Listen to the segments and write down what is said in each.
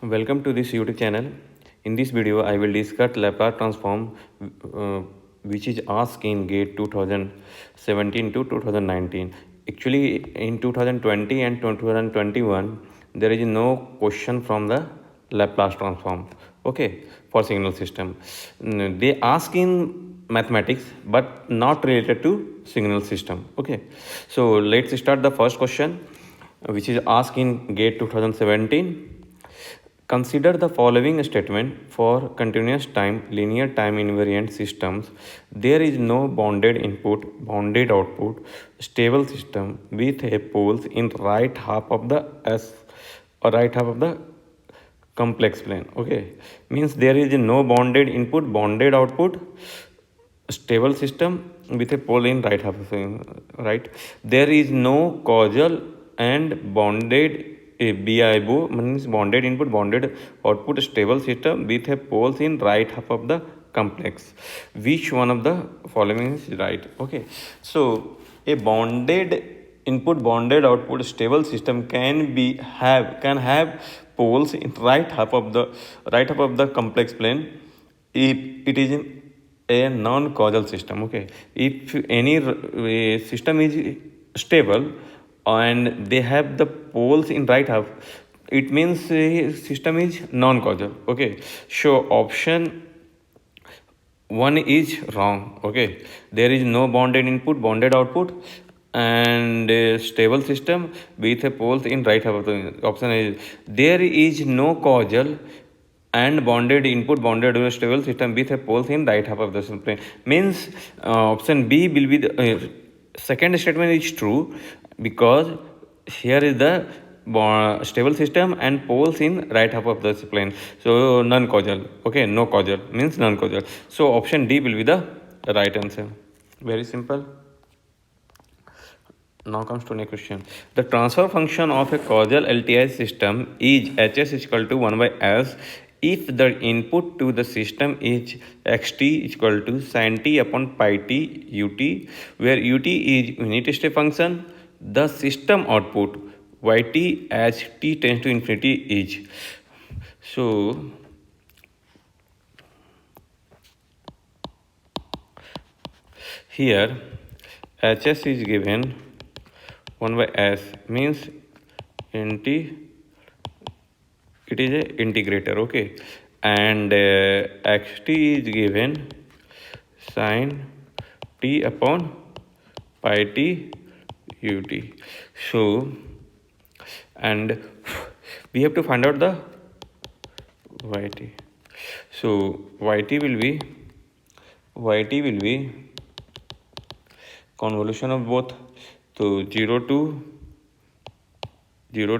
Welcome to this YouTube channel. In this video, I will discuss Laplace transform, uh, which is asked in GATE 2017 to 2019. Actually, in 2020 and 2021, there is no question from the Laplace transform. Okay, for signal system, they ask in mathematics, but not related to signal system. Okay, so let's start the first question, which is asked in GATE 2017. Consider the following statement for continuous time linear time invariant systems. There is no bounded input, bounded output, stable system with a poles in right half of the S or right half of the complex plane. Okay, means there is no bounded input, bounded output, stable system with a pole in right half of the right. There is no causal and bounded BIBO means bounded input, bounded output, stable system with a poles in right half of the complex. Which one of the following is right? Okay, so a bounded input, bounded output, stable system can have poles in right half of the complex plane if it is in a non-causal system. Okay, if any system is stable and they have the poles in right half, it means system is non-causal. Okay, so option one is wrong. Okay, there is no bounded input, bounded output, and stable system with a poles in right half of the option is there is no causal and bounded input, bounded stable system with a poles in right half of the plane. Means option B will be the second statement is true, because here is the stable system and poles in right half of the plane, so non-causal. Okay, no causal means non-causal, so option D will be the right answer. Very simple. Now comes to next question. The transfer function of a causal LTI system is Hs is equal to 1 by S if the input to the system is xt is equal to sin t upon pi t ut, where ut is unit step function. The system output yt as t tends to infinity is. So here Hs is given 1 by S means nt, it is a integrator. Okay, and xt is given sin t upon pi t ut. So and we have to find out the yt. So yt will be convolution of both. So 0 to 0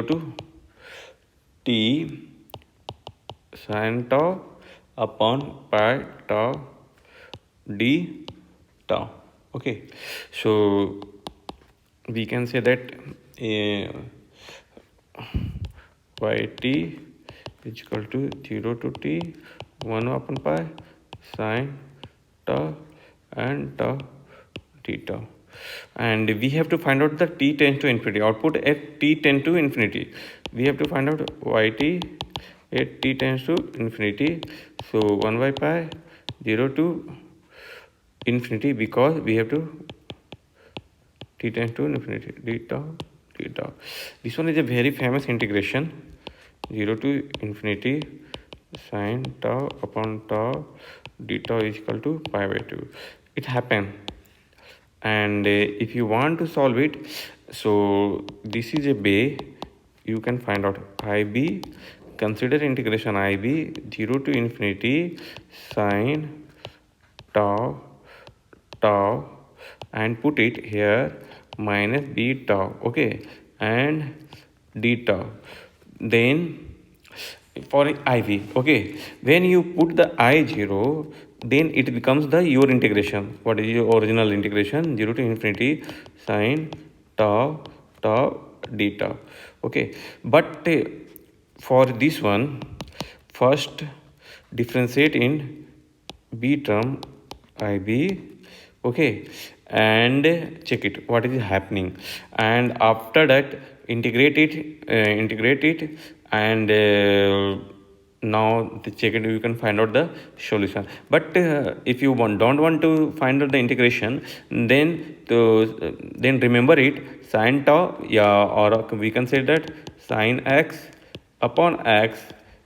to t sin tau upon pi tau d tau. Okay, so we can say that yt is equal to 0 to t 1 upon pi sin tau and tau d tau, and we have to find out the t tends to infinity output at t tends to infinity. We have to find out yt at t tends to infinity. So 1 by pi 0 to infinity, because we have to t tends to infinity d tau. This one is a very famous integration. 0 to infinity sin tau upon tau d tau is equal to pi by 2. It happened, and if you want to solve it, so this is a way you can find out ib. Consider integration ib 0 to infinity sin tau and put it here minus d tau. Okay, and d tau. Then for iv, okay, when you put the I0, then it becomes the your integration. What is your original integration? 0 to infinity sin tau d tau. Okay, but for this one, first differentiate in b term ib, okay, and check it what is happening, and after that integrate it, and now the check it, you can find out the solution. But if you don't want to find out the integration, then remember it, sine tau, yeah, or we can say that sine x upon x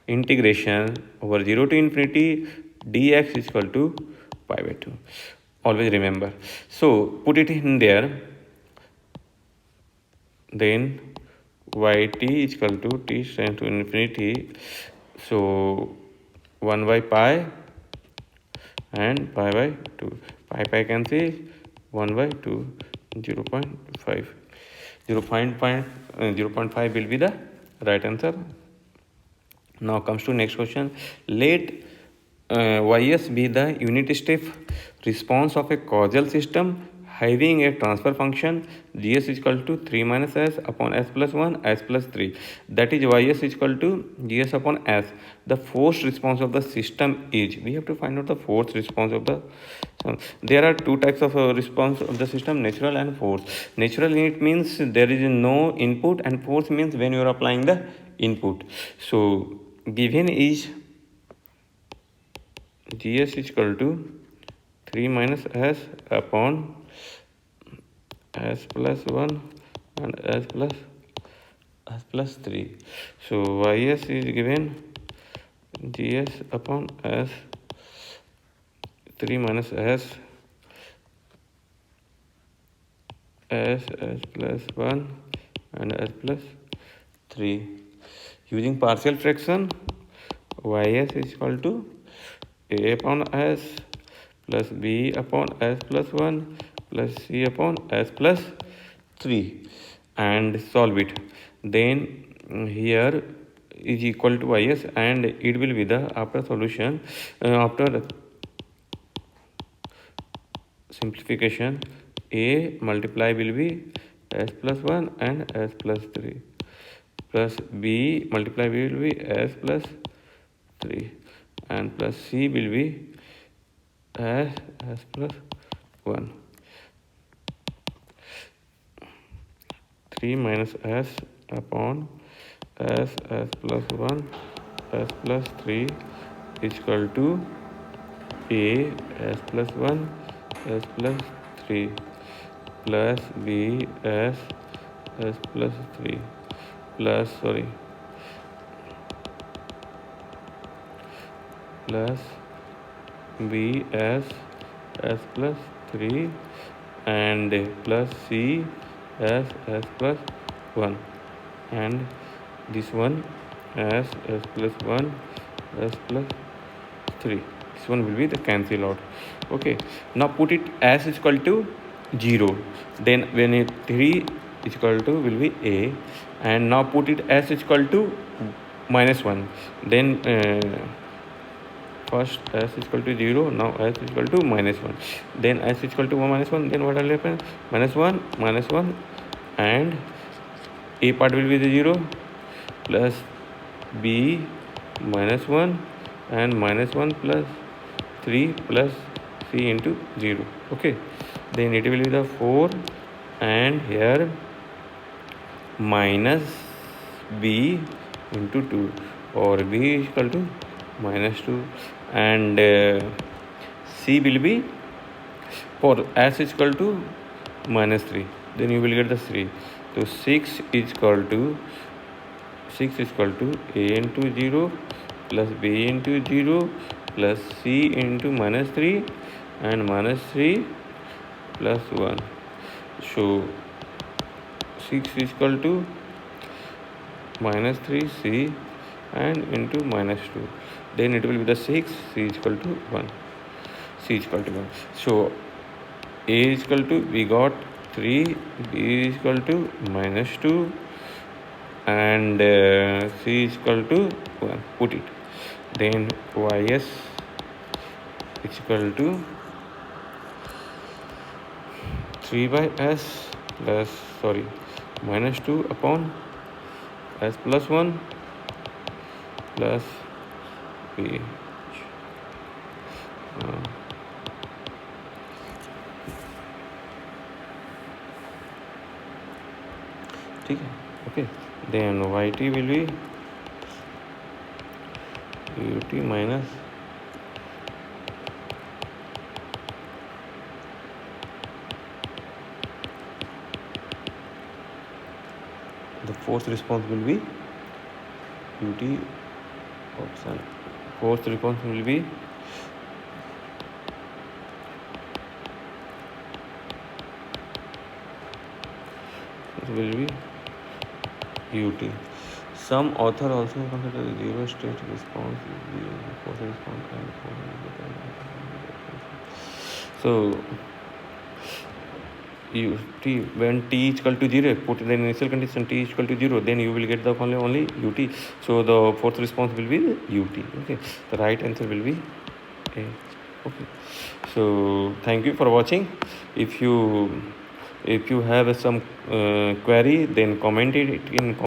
integration over 0 to infinity dx is equal to pi by 2. Always remember. So put it in there, then yt is equal to t tends to infinity, so 1 by pi and pi by 2, pi cancel, 1 by 2, 0 0.5, 0.5 will be the right answer. Now comes to next question. Let ys be the unit step response of a causal system having a transfer function gs is equal to 3 minus s upon s plus 1 s plus 3. That is ys is equal to gs upon s. The forced response of the system is, we have to find out the forced response of the system. There are two types of response of the system, natural and forced. Natural unit means there is no input, and force means when you are applying the input. So given is gs is equal to 3 minus s upon s plus 1 and s plus 3. So ys is given gs upon s 3 minus s plus 1 and s plus 3. Using partial fraction, ys is equal to a upon s plus b upon s plus 1 plus c upon s plus 3, and solve it. Then here is equal to ys, and it will be the, after solution, after simplification, a multiply will be s plus 1 and s plus 3, plus b multiply will be s plus 3, and plus c will be s plus 1. 3 minus s upon s plus 1 s plus 3 is equal to a s plus 1 s plus 3 plus b s plus 3 plus plus b s plus 3 and plus c s plus 1, and this one s plus 1 s plus 3. This one will be the cancel out. Okay, now put it s is equal to 0, then when it 3 is equal to will be a, and now put it s is equal to minus 1, then first s is equal to 0, now s is equal to minus 1, then s is equal to minus 1, then what will happen, minus 1, and a part will be the 0 plus b minus 1 and minus 1 plus 3 plus c into 0. Okay, then it will be the 4, and here minus b into 2, or b is equal to minus 2, and c will be, for s is equal to minus 3, then you will get the 3. So 6 is equal to a into 0 plus b into 0 plus c into minus 3 and minus 3 plus 1. So 6 is equal to minus 3c and into minus 2, then it will be the 6, c is equal to 1, so a is equal to, we got 3, b is equal to minus 2, and c is equal to 1. Put it, then ys is equal to 3 by s plus minus 2 upon s plus 1 plus b ठीक है. Okay, then yt will be ut minus the force response will be ut option. Force response will be ut. Some author also consider zero state response force response and so ut when t is equal to 0, put the initial condition t is equal to 0, then you will get the only ut. So the force response will be ut. Okay, the right answer will be A. Okay, so thank you for watching. If you have some query, then comment it in